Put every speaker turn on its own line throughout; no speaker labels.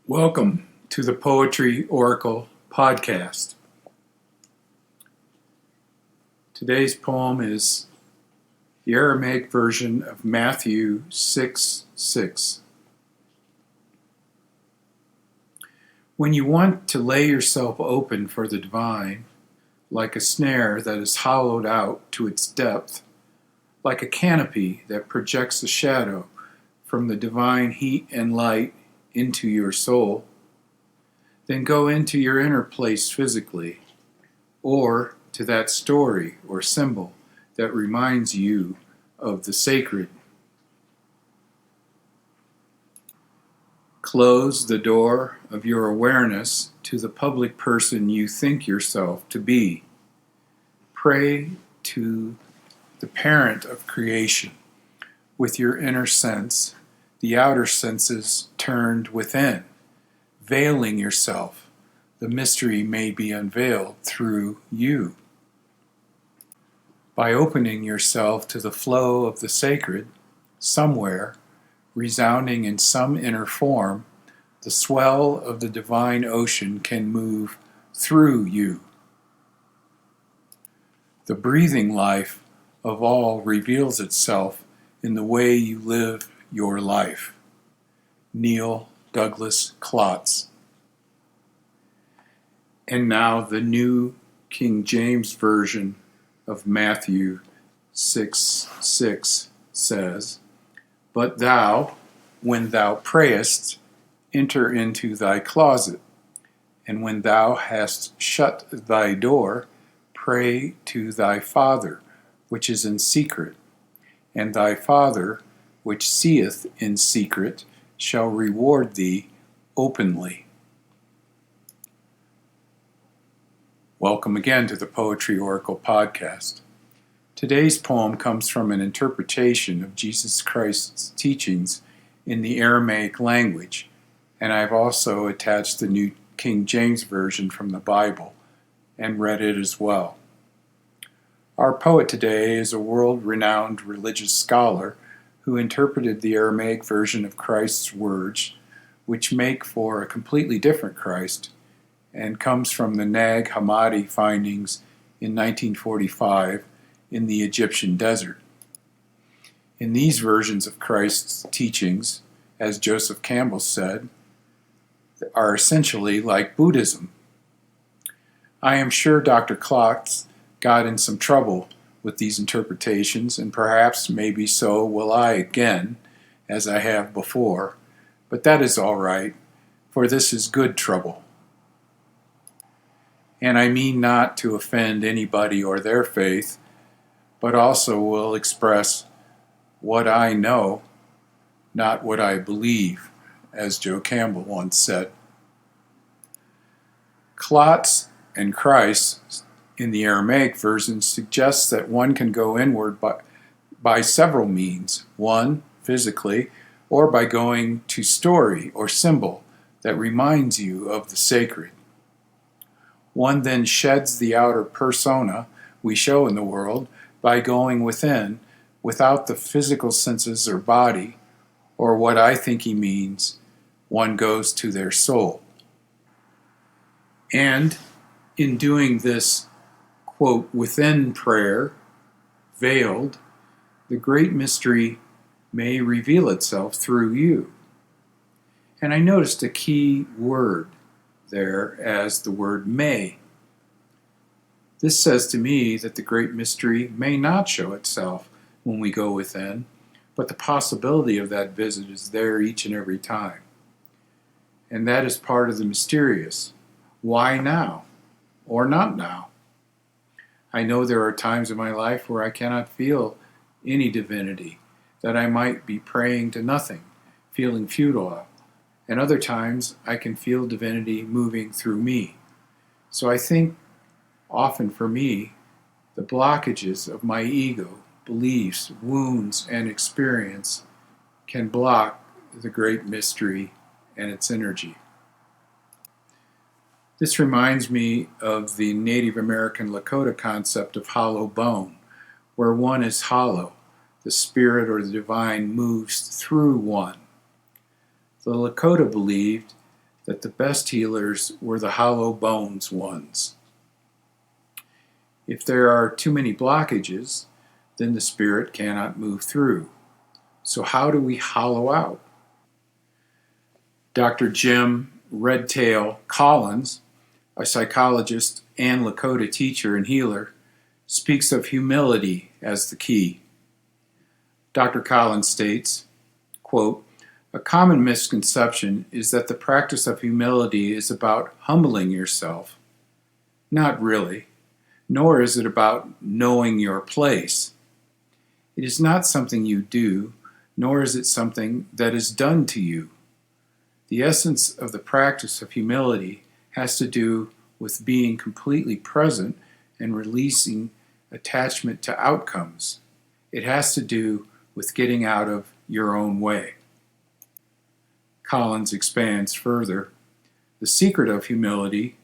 Welcome to the Poetry Oracle podcast. Today's poem is the Aramaic version of Matthew 6:6. When you want to lay yourself open for the divine, like a snare that is hollowed out to its depth, like a canopy that projects a shadow from the divine heat and light into your soul, then go into your inner place physically, or to that story or symbol that reminds you of the sacred. Close the door of your awareness to the public person you think yourself to be. Pray to the parent of creation with your inner sense, the outer senses turned within. Veiling yourself, the mystery may be unveiled through you. By opening yourself to the flow of the sacred, somewhere, resounding in some inner form, the swell of the divine ocean can move through you. The breathing life of all reveals itself in the way you live your life. Douglas-Klotz. And now the New King James Version of Matthew 6:6 says, "But thou, when thou prayest, enter into thy closet, and when thou hast shut thy door, pray to thy Father, which is in secret, and thy Father, which seeth in secret, shall reward thee openly." Welcome again to the Poetry Oracle podcast. Today's poem comes from an interpretation of Jesus Christ's teachings in the Aramaic language, and I've also attached the New King James Version from the Bible and read it as well. Our poet today is a world-renowned religious scholar who interpreted the Aramaic version of Christ's words, which make for a completely different Christ, and comes from the Nag Hammadi findings in 1945 in the Egyptian desert. In these versions of Christ's teachings, as Joseph Campbell said, are essentially like Buddhism. I am sure Dr. Klotz got in some trouble with these interpretations, and perhaps maybe so will I again, as I have before, but that is all right, for this is good trouble. And I mean not to offend anybody or their faith, but also will express what I know, not what I believe, as Joe Campbell once said. Klotz and Christ in the Aramaic version suggests that one can go inward by several means. One, physically, or by going to story or symbol that reminds you of the sacred. One then sheds the outer persona we show in the world by going within, without the physical senses or body, or what I think he means, one goes to their soul. And in doing this, quote, within prayer, veiled, the great mystery may reveal itself through you. And I noticed a key word there as the word may. This says to me that the great mystery may not show itself when we go within, but the possibility of that visit is there each and every time. And that is part of the mysterious. Why now? Or not now? I know there are times in my life where I cannot feel any divinity, that I might be praying to nothing, feeling futile, and other times I can feel divinity moving through me. So I think often for me, the blockages of my ego, beliefs, wounds, and experience can block the great mystery and its energy. This reminds me of the Native American Lakota concept of hollow bone, where one is hollow, the spirit or the divine moves through one. The Lakota believed that the best healers were the hollow bones ones. If there are too many blockages, then the spirit cannot move through. So how do we hollow out? Dr. Jim Redtail Collins, a psychologist and Lakota teacher and healer, speaks of humility as the key. Dr. Collins states, quote, "A common misconception is that the practice of humility is about humbling yourself. Not really, nor is it about knowing your place. It is not something you do, nor is it something that is done to you. The essence of the practice of humility has to do with being completely present and releasing attachment to outcomes. It has to do with getting out of your own way." Collins expands further. The secret of humility,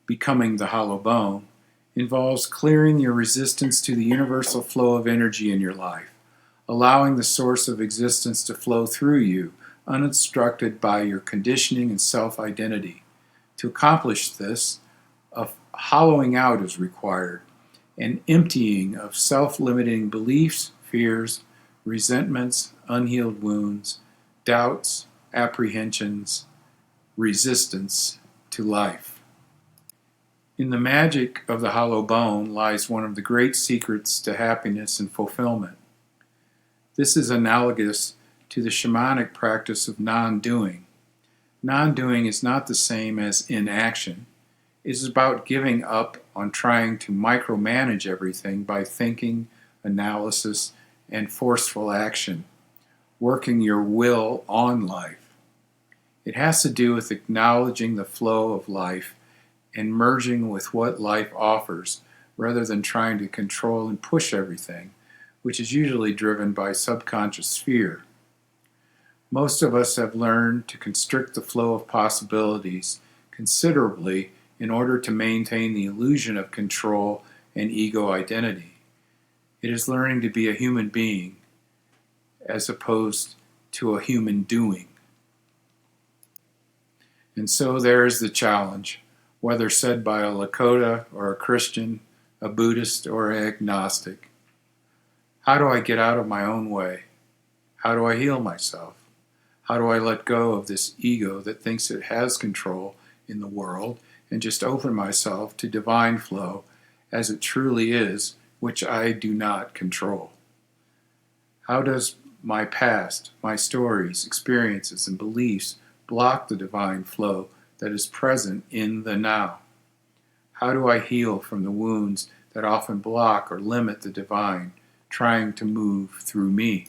becoming the hollow bone, involves clearing your resistance to the universal flow of energy in your life, allowing the source of existence to flow through you, unobstructed by your conditioning and self-identity. To accomplish this, a hollowing out is required, an emptying of self-limiting beliefs, fears, resentments, unhealed wounds, doubts, apprehensions, resistance to life. In the magic of the hollow bone lies one of the great secrets to happiness and fulfillment. This is analogous to the shamanic practice of non-doing. Non-doing is not the same as inaction. It is about giving up on trying to micromanage everything by thinking, analysis, and forceful action, working your will on life. It has to do with acknowledging the flow of life and merging with what life offers, rather than trying to control and push everything, which is usually driven by subconscious fear. Most of us have learned to constrict the flow of possibilities considerably in order to maintain the illusion of control and ego identity. It is learning to be a human being as opposed to a human doing. And so there is the challenge, whether said by a Lakota or a Christian, a Buddhist or an agnostic. How do I get out of my own way? How do I heal myself? How do I let go of this ego that thinks it has control in the world and just open myself to divine flow as it truly is, which I do not control? How does my past, my stories, experiences, and beliefs block the divine flow that is present in the now? How do I heal from the wounds that often block or limit the divine trying to move through me?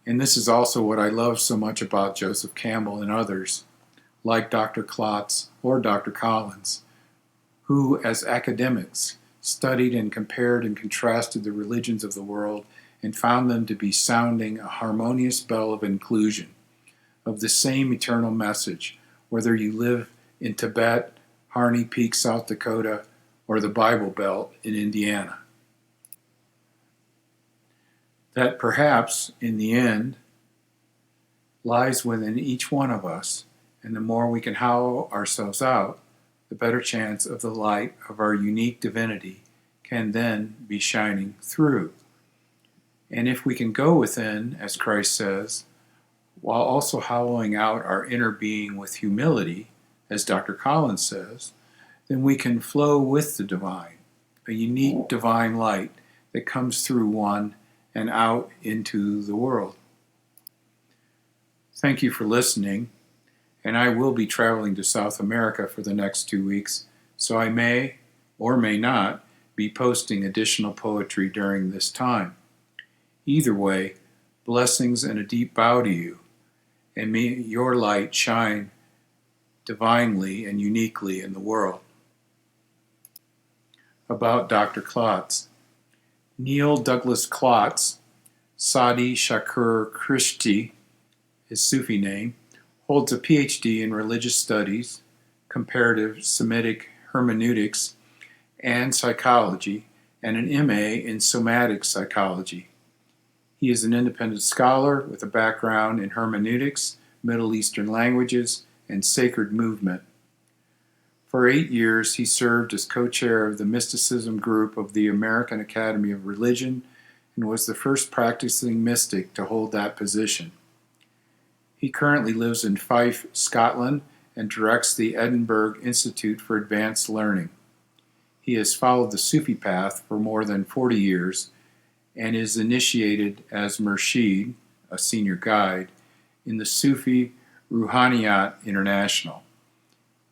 And this is also what I love so much about Joseph Campbell and others, like Dr. Klotz or Dr. Collins, who, as academics, studied and compared and contrasted the religions of the world and found them to be sounding a harmonious bell of inclusion, of the same eternal message, whether you live in Tibet, Harney Peak, South Dakota, or the Bible Belt in Indiana. That perhaps, in the end, lies within each one of us, and the more we can hollow ourselves out, the better chance of the light of our unique divinity can then be shining through. And if we can go within, as Christ says, while also hollowing out our inner being with humility, as Dr. Collins says, then we can flow with the divine, a unique divine light that comes through one and out into the world. Thank you for listening, and I will be traveling to South America for the next 2 weeks, so I may or may not be posting additional poetry during this time. Either way, blessings and a deep bow to you, and may your light shine divinely and uniquely in the world. About Dr. Klotz. Neil Douglas-Klotz, Sadi Shakur Christi, his Sufi name, holds a PhD in religious studies, comparative Semitic hermeneutics, and psychology, and an MA in somatic psychology. He is an independent scholar with a background in hermeneutics, Middle Eastern languages, and sacred movement. For 8 years, he served as co-chair of the mysticism group of the American Academy of Religion and was the first practicing mystic to hold that position. He currently lives in Fife, Scotland, and directs the Edinburgh Institute for Advanced Learning. He has followed the Sufi path for more than 40 years and is initiated as Murshid, a senior guide, in the Sufi Ruhaniyat International.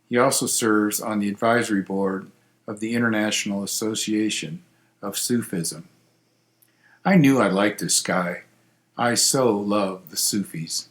He also serves on the advisory board of the International Association of Sufism. I knew I liked this guy. I so love the Sufis.